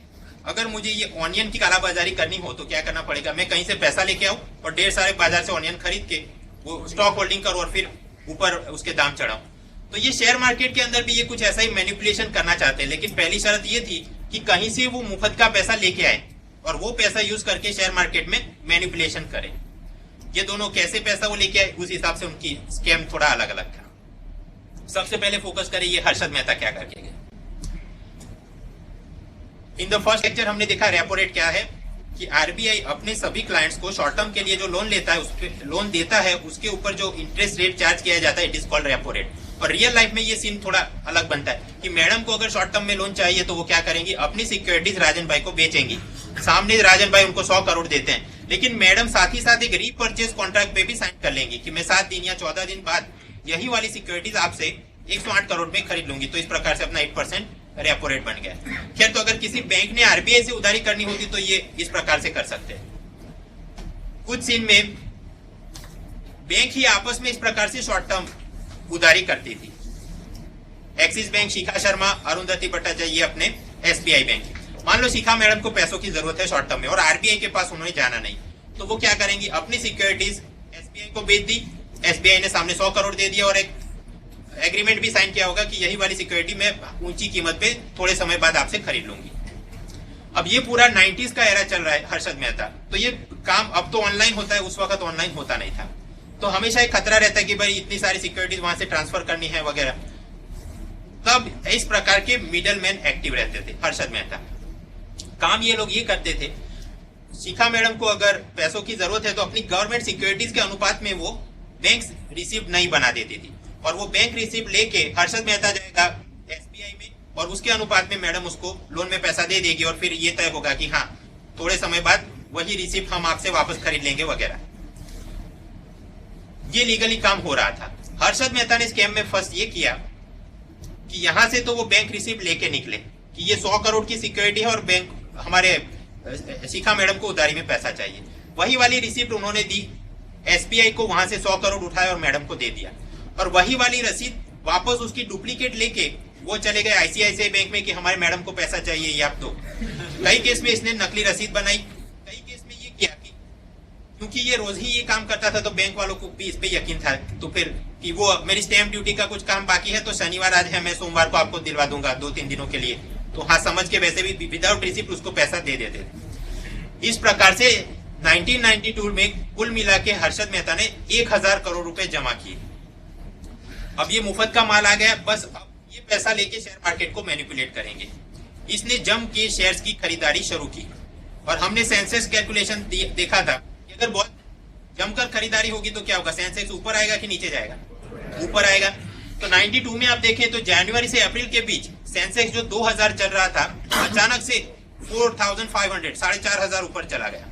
अगर मुझे ये ऑनियन की कालाबाजारी करनी हो तो क्या करना पड़ेगा? मैं कहीं से पैसा लेके आऊं और ढेर सारे बाजार से ऑनियन खरीद के वो स्टॉक होल्डिंग करूं और फिर ऊपर उसके दाम चढ़ाऊं। तो ये शेयर मार्केट के अंदर भी ये कुछ ऐसा ही मैनिपुलेशन करना चाहते हैं, लेकिन पहली शर्त ये थी कि कहीं से वो मुफ्त का पैसा लेके आए और वो पैसा यूज करके शेयर मार्केट में मैनिपुलेशन करें। ये दोनों कैसे पैसा वो लेके आए उस हिसाब से उनकी स्कैम थोड़ा अलग अलग था। सबसे पहले फोकस करें ये हर्षद मेहता क्या करके गए। इन द फर्स्ट लेक्चर हमने देखा रेपो रेट क्या है, कि आरबीआई अपने सभी क्लाइंट्स को शॉर्ट टर्म के लिए जो लोन लेता है लोन देता है उसके ऊपर जो इंटरेस्ट रेट चार्ज किया जाता है it is called repo rate. और रियल लाइफ में ये सीन थोड़ा अलग बनता है कि मैडम को अगर शॉर्ट टर्म में लोन चाहिए तो वो क्या करेंगी, अपनी सिक्योरिटीज राजन भाई को बेचेंगी। सामने राजन भाई उनको 100 करोड़ देते हैं, लेकिन मैडम साथ ही साथ एक रीपर्चेज कॉन्ट्रैक्ट पे भी साइन कर लेंगी कि मैं 7 दिन या 14 दिन बाद यही वाली सिक्योरिटीज आपसे 108 करोड़ में खरीद लूंगी। तो इस प्रकार से अपना 8% रेपो रेट बन गया। खैर, तो अगर किसी बैंक ने आरबीआई से उधारी करनी होती तो ये इस प्रकार से कर सकते हैं। कुछ सीन में बैंक ही आपस में इस प्रकार से शॉर्ट टर्म उधारी करती थी। एक्सिस बैंक, शिखा शर्मा, अरुंधति भट्टाचार्य अपने एसबीआई बैंक। मान लो शिखा मैडम को पैसों की जरूरत है शॉर्ट टर्म में और आरबीआई के पास उन्होंने जाना नहीं, तो वो क्या करेंगी, अपनी सिक्योरिटीज एसबीआई को बेच दी। एसबीआई ने सामने 100 करोड़ दे दिया और एक एग्रीमेंट भी साइन किया होगा कि यही वाली सिक्योरिटी मैं ऊंची कीमत पे थोड़े समय बाद आपसे खरीद लूंगी। अब ये पूरा 90s का एरा चल रहा है हर्षद मेहता, तो ये काम अब तो ऑनलाइन होता है, उस वक्त ऑनलाइन होता नहीं था। तो हमेशा एक खतरा रहता है कि भाई इतनी सारी सिक्योरिटीज वहां से ट्रांसफर करनी है वगैरह। तब इस प्रकार के मिडल मैन एक्टिव रहते थे। हर्षद मेहता काम ये लोग ये करते थे, शिखा मैडम को अगर पैसों की जरूरत है तो अपनी गवर्नमेंट सिक्योरिटीज के अनुपात में वो बैंक रिसिप्ट नहीं बना देती थी, और वो बैंक रिसिप्ट लेके हर्षद मेहता जाएगा एसबीआई में और उसके अनुपात में मैडम उसको लोन में पैसा दे देगी और फिर ये तय होगा कि हाँ थोड़े समय बाद वही रिसिप्ट हम आपसे वापस खरीद लेंगे वगैरह। ये लीगली काम हो रहा था। हर्षद मेहता ने स्कैम में फर्स्ट ये किया कि यहां से तो वो बैंक रिसिप्ट लेके निकले कि ये 100 करोड़ की सिक्योरिटी है और बैंक हमारे शिखा मैडम को उधारी में पैसा चाहिए। वही वाली रिसिप्ट उन्होंने दी एसबीआई को, वहां से 100 करोड़ उठाए और मैडम को दे दिया, और वही वाली रसीद वापस उसकी डुप्लीकेट लेके वो चले गए आईसीआईसीआई बैंक में कि हमारे मैडम को पैसा चाहिए ये आप दो। कई केस में इसने नकली रसीद बनाई, कई केस में ये किया कि क्योंकि ये रोज ही ये काम करता था तो बैंक वालों को भी इस पे यकीन था, तो फिर कि वो मेरी स्टैम्प ड्यूटी का कुछ काम बाकी है तो शनिवार आज है, मैं सोमवार को आपको दिलवा दूंगा 2-3 दिनों के लिए, तो हाँ समझ के वैसे भी विदाउट रिसिप्ट उसको पैसा दे देते थे। इस प्रकार से 1992 में कुल मिला के हर्षद मेहता ने 1000 करोड़ रुपए जमा किए। अब ये मुफ्त का माल आ गया, बस अब पैसा लेके शेयर मार्केट को मैनिपुलेट करेंगे। इसने जम के शेयर्स की खरीदारी शुरू की और हमने सेंसेक्स कैलकुलेशन देखा था कि अगर बहुत जमकर खरीदारी होगी तो क्या होगा, सेंसेक्स ऊपर आएगा कि नीचे जाएगा, ऊपर आएगा। तो 92 में आप देखें तो जनवरी से अप्रैल के बीच सेंसेक्स जो 2000 चल रहा था अचानक से 4500 4,500 ऊपर चला गया।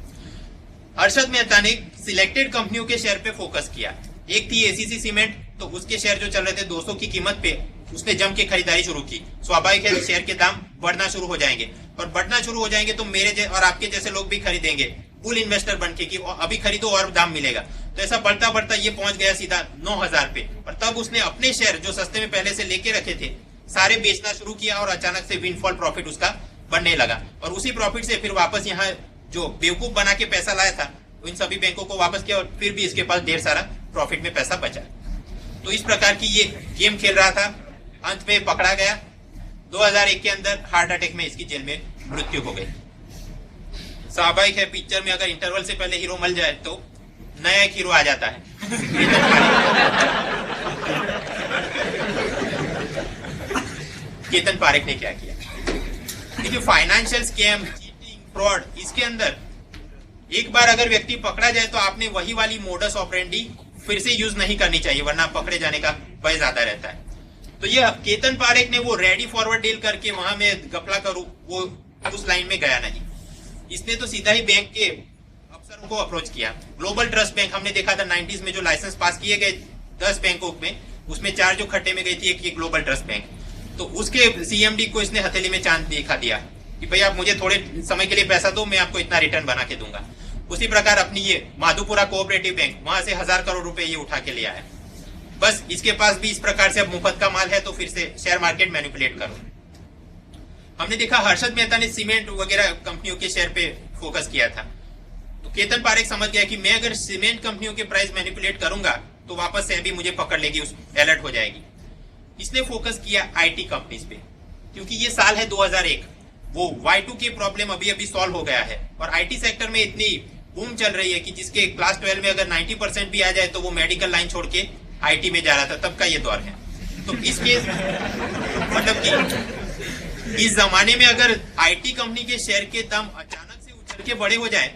हर्षद मेहता ने सिलेक्टेड कंपनियों के शेयर पे फोकस किया। एक थी एसीसी सीमेंट, तो उसके शेयर जो चल रहे थे 200 की कीमत पे उसने जम के खरीदारी शुरू की। स्वाभाविक है शेयर के दाम बढ़ना शुरू हो जाएंगे और बढ़ना शुरू हो जाएंगे तो मेरे और आपके जैसे लोग भी खरीदेंगे बुल इन्वेस्टर बन के कि अभी खरीदो और दाम मिलेगा। तो ऐसा बढ़ता बढ़ता ये पहुंच गया सीधा 9000 पे और तब उसने अपने शेयर जो सस्ते में पहले से लेके रखे थे सारे बेचना शुरू किया और अचानक से विंडफॉल प्रॉफिट उसका बढ़ने लगा और उसी प्रॉफिट से फिर वापस यहाँ जो बेवकूफ बना के पैसा लाया था इन सभी बैंकों को वापस किया और फिर भी इसके पास ढेर सारा प्रॉफिट में पैसा बचा। तो इस प्रकार की ये गेम खेल रहा था, अंत में पकड़ा गया। 2001 के अंदर हार्ट अटैक में इसकी जेल में मृत्यु हो गई। स्वाभाविक है पिक्चर में अगर इंटरवल से पहले हीरो मर जाए तो नया एक हीरो आ जाता है। केतन पारेख ने क्या किया, देखिए फाइनेंशियल स्कैम, चीटिंग, फ्रॉड, इसके अंदर एक बार अगर व्यक्ति पकड़ा जाए तो आपने वही वाली मोडस ऑपरेंडी फिर से यूज नहीं करनी चाहिए वरना पकड़े जाने का भय ज्यादा रहता है। तो ये केतन पारेख ने वो रेडी फॉरवर्ड डील करके वहां में घपला करूं वो उस लाइन में गया नहीं। इसने तो सीधा ही बैंक के अफसरों को अप्रोच किया। ग्लोबल ट्रस्ट बैंक हमने देखा था 90s में जो लाइसेंस पास किए गए 10 बैंकों में, उसमें 4 जो खट्टे में गई थी, एक ये ग्लोबल ट्रस्ट बैंक। तो उसके सीएमडी को इसने हथेली में चांद दिखा दिया कि भाई आप मुझे थोड़े समय के लिए पैसा दो, मैं आपको इतना रिटर्न बना के दूंगा। उसी प्रकार अपनी ये माधुपुरा कोऑपरेटिव बैंक, वहां से 1000 करोड़ रुपए ये उठा के लिया है। बस इसके पास भी इस प्रकार से अब मुफ्त का माल है तो फिर से शेयर मार्केट मैनिपुलेट करो। हमने देखा हर्षद मेहता ने सीमेंट वगैरह कंपनियों के शेयर पे फोकस किया था। तो केतन पारेख समझ गया कि मैं अगर सीमेंट कंपनियों के प्राइस मैनिपुलेट करूंगा तो वापस से भी मुझे पकड़ लेगी, उस अलर्ट हो जाएगी। इसने फोकस किया आईटी कंपनीज पे, क्योंकि ये साल है 2001, वो Y2K प्रॉब्लम अभी अभी सॉल्व हो गया है और आईटी सेक्टर में इतनी बूम चल रही है कि जिसके क्लास 12 में अगर 90% भी आ जाए तो वो मेडिकल लाइन छोड़ के आईटी में जा रहा था, तब का ये दौर है। तो इसके मतलब कि इस जमाने में अगर आईटी कंपनी के शेयर के दाम अचानक से उछल के बड़े हो जाए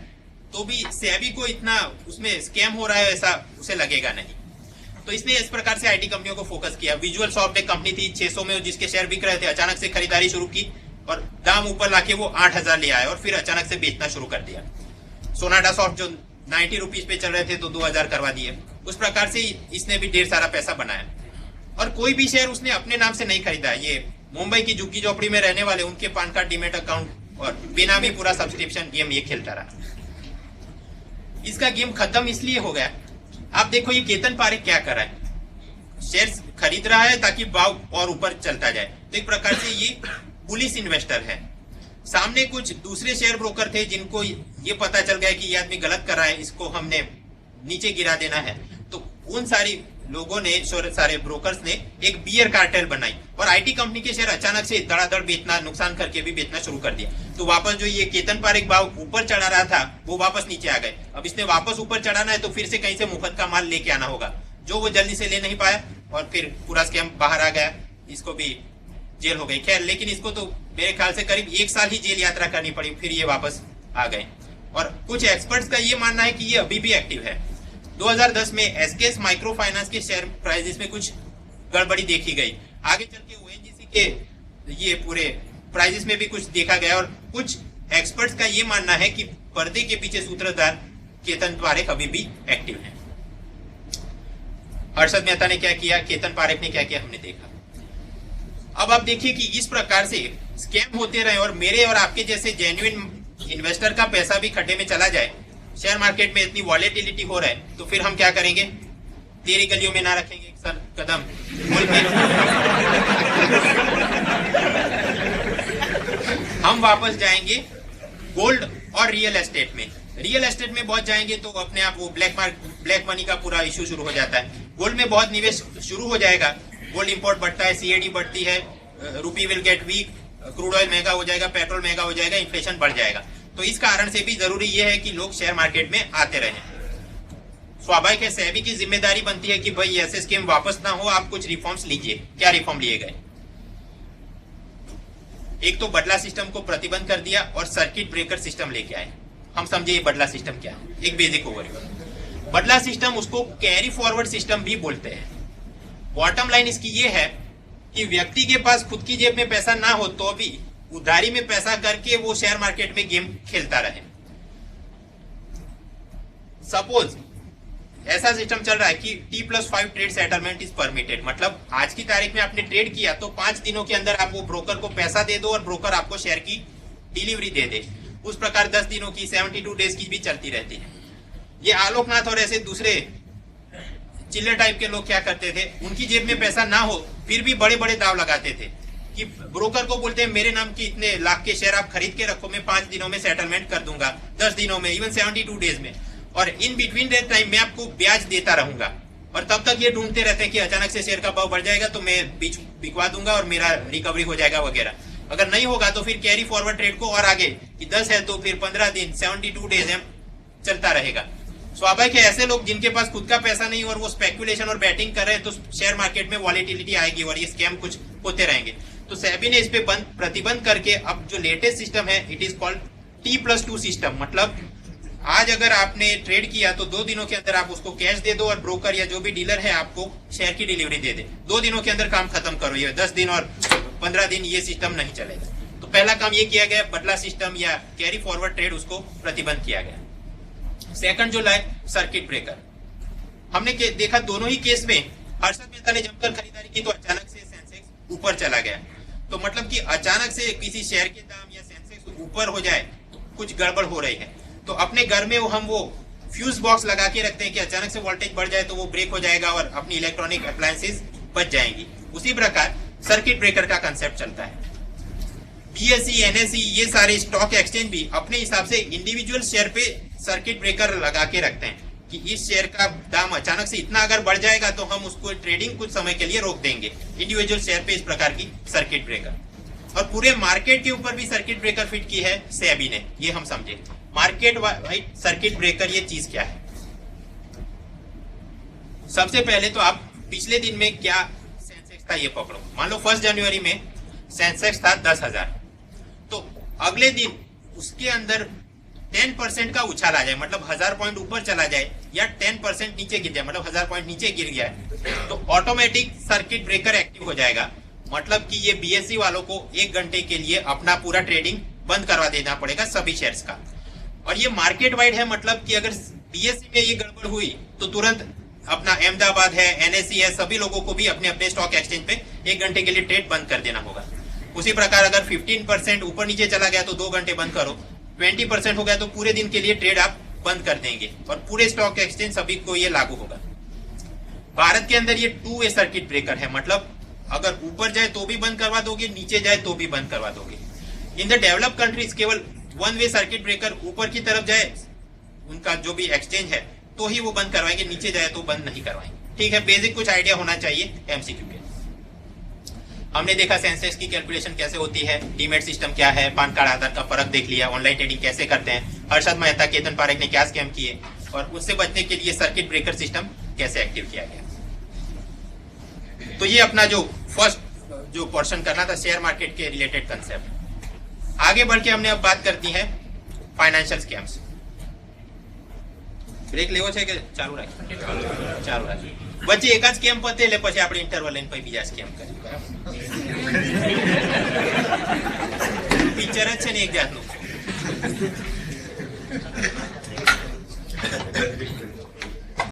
तो भी सेबी को इतना उसमें स्कैम हो रहा है ऐसा उसे लगेगा नहीं। तो इसने इस प्रकार से आईटी कंपनियों को फोकस किया। विजुअल सॉफ्ट एक कंपनी थी 600 में जिसके शेयर बिक रहे थे, अचानक से खरीदारी शुरू की और दाम ऊपर लाके वो 8000 ले आए और फिर अचानक से बेचना शुरू कर दिया। सोनाडा सॉफ्ट जो 90 रुपीज पे चल रहे थे तो 2000 करवा दिए। उस प्रकार से इसने भी ढेर सारा पैसा बनाया और कोई भी शेयर उसने अपने नाम से नहीं खरीदा। ये मुंबई की झुग्गी झोपड़ी में रहने वाले उनके पान कार्ड, डीमेट अकाउंट और बेनामी पूरा सब्सक्रिप्शन गेम ये खेलता रहा। इसका गेम खत्म इसलिए हो गया, आप देखो ये केतन पारेख क्या कर रहा है, शेयर्स खरीद रहा है ताकि भाव और ऊपर चलता जाए। तो एक प्रकार से ये पुलिस इन्वेस्टर है। सामने कुछ दूसरे शेयर ब्रोकर थे जिनको ये पता चल गया कि ये आदमी गलत कर रहा है, इसको हमने नीचे गिरा देना है। तो उन सारी लोगों ने, सारे ब्रोकर्स ने एक बियर कार्टेल बनाई और आईटी कंपनी के शेयर अचानक से धड़ाधड़ बेचना, नुकसान करके भी बेचना शुरू कर दिया। तो वापस जो ये केतन पारेख भाव ऊपर चढ़ा रहा था वो वापस नीचे आ गए। अब इसने वापस ऊपर चढ़ाना है तो फिर से कहीं से मुफ्त का माल लेके आना होगा, जो वो जल्दी से ले नहीं पाया और फिर पूरा स्कैम बाहर आ गया, इसको भी जेल हो गई। खैर, लेकिन इसको तो मेरे ख्याल से करीब 1 साल ही जेल यात्रा करनी पड़ी, फिर ये वापस आ गए। और कुछ एक्सपर्ट्स का ये मानना है कि ये अभी भी एक्टिव है। 2010 में एसकेएस माइक्रो फाइनेंस के शेयर प्राइसेस में कुछ गड़बड़ी देखी गई। आगे चल के ओएनजीसी के ये पूरे प्राइसेस में भी कुछ देखा गया और कुछ एक्सपर्ट्स का ये मानना है कि पर्दे के पीछे सूत्रधार केतन पारेख अभी भी एक्टिव है। हर्षद मेहता ने क्या किया, केतन पारेख ने क्या किया, हमने देखा। अब आप देखिए कि इस प्रकार से स्कैम होते रहे और मेरे और आपके जैसे जेन्युइन इन्वेस्टर का पैसा भी खड्डे में चला जाए, शेयर मार्केट में इतनी वॉलेटिलिटी हो रहा है, तो फिर हम क्या करेंगे, तेरी गलियों में ना रखेंगे सर कदम बोल के हम वापस जाएंगे गोल्ड और रियल एस्टेट में। रियल एस्टेट में बहुत जाएंगे तो अपने आप वो ब्लैक मनी का पूरा इश्यू शुरू हो जाता है। गोल्ड में बहुत निवेश शुरू हो जाएगा, गोल्ड इंपोर्ट बढ़ता है, सीएडी बढ़ती है, rupee will get weak, crude oil महंगा हो जाएगा, पेट्रोल महंगा हो जाएगा, इन्फ्लेशन बढ़ जाएगा। तो इस कारण से भी जरूरी यह है कि लोग शेयर मार्केट में आते रहें। स्वाभाविक है, सेबी की जिम्मेदारी बनती है कि भाई ऐसे स्कीम वापस ना हो, आप कुछ रिफॉर्म्स लीजिए। क्या रिफॉर्म लिए गए, एक तो बदला सिस्टम को प्रतिबंध कर दिया और सर्किट ब्रेकर सिस्टम लेके आए। हम समझे ये बदला सिस्टम क्या है, एक बेसिक ओवरव्यू। बदला सिस्टम उसको कैरी फॉरवर्ड सिस्टम भी बोलते हैं। बॉटम लाइन इसकी ये है कि व्यक्ति के पास खुद की जेब में पैसा ना हो तो भी उधारी में पैसा करके वो शेयर मार्केट में गेम खेलता रहे। सपोज ऐसा सिस्टम चल रहा है कि T+5 trade settlement is permitted, मतलब आज की तारीख में आपने ट्रेड किया तो 5 दिनों के अंदर आप वो ब्रोकर को पैसा दे दो और ब्रोकर आपको शेयर की डिलीवरी दे दे। उस प्रकार 10 दिनों की 72 डेज की भी चलती रहती है। ये आलोकनाथ और ऐसे दूसरे चिल्लर टाइप के लोग क्या करते थे, उनकी जेब में पैसा ना हो फिर भी बड़े बड़े दाव लगाते थे कि ब्रोकर को बोलते हैं मेरे नाम के इतने लाख के शेयर आप खरीद के रखो, मैं 5 दिनों में सेटलमेंट कर दूंगा, 10 दिनों में, इवन 72 डेज में, और इन बिटवीन दैट टाइम मैं आपको ब्याज देता रहूंगा। और तब तक ये ढूंढते रहते हैं कि अचानक से शेयर का भाव बढ़ जाएगा तो मैं बीच बिकवा दूंगा और मेरा रिकवरी हो जाएगा वगैरह। अगर नहीं होगा तो फिर कैरी फॉरवर्ड ट्रेड को और आगे कि 10 है तो फिर 15 दिन 72 डेज चलता रहेगा। स्वाभाविक है ऐसे लोग जिनके पास खुद का पैसा नहीं और वो स्पेकुलेशन और बैटिंग कर रहे हैं तो शेयर मार्केट में वॉलेटिलिटी आएगी और ये स्कैम कुछ होते रहेंगे। तो सेबी ने इस पे प्रतिबंध करके अब जो लेटेस्ट सिस्टम है it is called T+2 system. मतलब आज अगर आपने ट्रेड किया तो 2 दिनों के अंदर आप उसको कैश दे दो और ब्रोकर या जो भी डीलर है आपको शेयर की डिलीवरी दे दे। 2 दिनों के अंदर काम खत्म करो। ये 10 दिन और 15 दिन ये सिस्टम नहीं चलेगा। तो पहला काम ये किया गया, बदला सिस्टम या कैरी फॉरवर्ड ट्रेड उसको प्रतिबंध किया गया। सेकंड जो लाए सर्किट ब्रेकर, हमने देखा दोनों ही केस में हर्षद मेहता ने जमकर खरीदारी की तो अचानक से सेंसेक्स ऊपर चला गया। तो मतलब कि अचानक से किसी शेयर के दाम या सेंसेक्स ऊपर हो जाए तो कुछ गड़बड़ हो रही है। तो अपने घर में हम वो फ्यूज बॉक्स लगा के रखते हैं कि अचानक से वोल्टेज बढ़ जाए तो वो ब्रेक हो जाएगा और अपनी इलेक्ट्रॉनिक अप्लायंसेस बच जाएंगी। उसी प्रकार सर्किट ब्रेकर का कंसेप्ट चलता है। BSE, NSE ये सारे स्टॉक एक्सचेंज भी अपने हिसाब से इंडिविजुअल शेयर पे सर्किट ब्रेकर लगा के रखते हैं कि इस शेयर का दाम अचानक से इतना अगर बढ़ जाएगा तो हम उसको ट्रेडिंग कुछ समय के लिए रोक देंगे। इंडिविजुअल शेयर पे इस प्रकार की सर्किट ब्रेकर, और पूरे मार्केट के ऊपर भी सर्किट ब्रेकर फिट की है सेबी ने। ये हम समझे मार्केट वाइड सर्किट ब्रेकर ये चीज क्या है। सबसे पहले तो आप पिछले दिन में क्या सेंसेक्स था ये पकड़ो। मान लो 1 जनवरी में सेंसेक्स था 10,000, तो अगले दिन उसके अंदर 10% का उछाल आ जाए, मतलब 1000 पॉइंट ऊपर चला जाए या 10% नीचे गिर जाए, मतलब 1000 पॉइंट नीचे गिर गया है, तो ऑटोमेटिक सर्किट ब्रेकर एक्टिव हो जाएगा। मतलब कि ये BSE वालों को 1 घंटे के लिए अपना पूरा ट्रेडिंग बंद करवा देना पड़ेगा सभी शेयर्स का। और ये मार्केट वाइड है, मतलब कि अगर BSE में ये गड़बड़ हुई तो तुरंत अपना अहमदाबाद है, NSE है, सभी लोगों को भी अपने अपने स्टॉक एक्सचेंज पे 1 घंटे के लिए ट्रेड बंद कर देना होगा। उसी प्रकार अगर 15% ऊपर नीचे चला गया तो 2 घंटे बंद करो, 20% हो गया तो पूरे दिन के लिए ट्रेड आप बंद कर देंगे और पूरे स्टॉक एक्सचेंज सभी को ये लागू होगा। भारत के अंदर ये 2 वे सर्किट ब्रेकर है, मतलब अगर ऊपर जाए तो भी बंद करवा दोगे, नीचे जाए तो भी बंद करवा दोगे। इन द डेवलप कंट्रीज केवल 1 वे सर्किट ब्रेकर, ऊपर की तरफ जाए उनका जो भी एक्सचेंज है तो ही वो बंद करवाएंगे, नीचे जाए तो बंद नहीं करवाएंगे। ठीक है, बेसिक कुछ आइडिया होना चाहिए MCQ के। हमने देखा सेंसेक्स की कैलकुलेशन कैसे होती है, डीमेट सिस्टम क्या है, पान कार्ड आधार का फर्क देख लिया, ऑनलाइन ट्रेडिंग कैसे करते हैं, हर्षद मेहता, केतन पारेख ने क्या स्कैम किए और उससे बचने के लिए सर्किट ब्रेकर सिस्टम कैसे एक्टिव किया गया। तो ये अपना जो फर्स्ट जो पोर्शन करना था शेयर मार्केट के रिलेटेड कंसेप्ट। आगे बढ़ के हमने अब बात करती है फाइनेंशियल स्कैम्स। બ્રેક લેવો છે કે ચાલુ રાખી? ચાલુ રાખી. વચ્ચે એક જ સ્કેમ પતે એટલે પછી આપણે ઇન્ટરવલ લઈને પછી બીજા સ્કેમ કરીએ, બરાબર? પિક્ચર જ છે ને એક જાતનું.